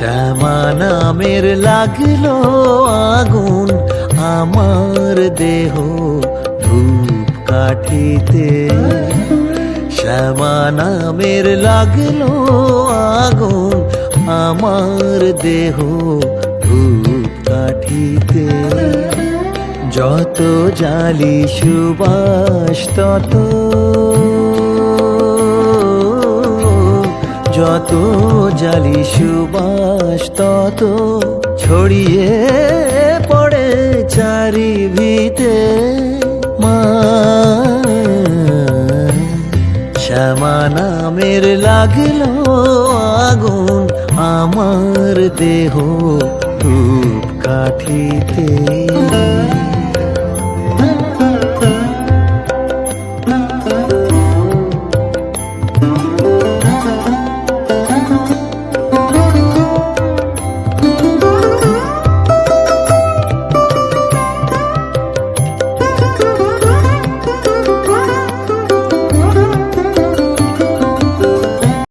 শ্যামা নামের লাগলো আগুন আমার দেহ ধূপ কাঠিতে। শ্যামা নামের লাগলো আগুন আমার দেহ ধূপ কাঠিতে। যত জালি সুবাস তত, যত জালি সুবাস তত ছড়িয়ে পড়ে চারিভিতে। মা শ্যামা নামের লাগলো আগুন আমার দেহ ধূপ কাঠিতে।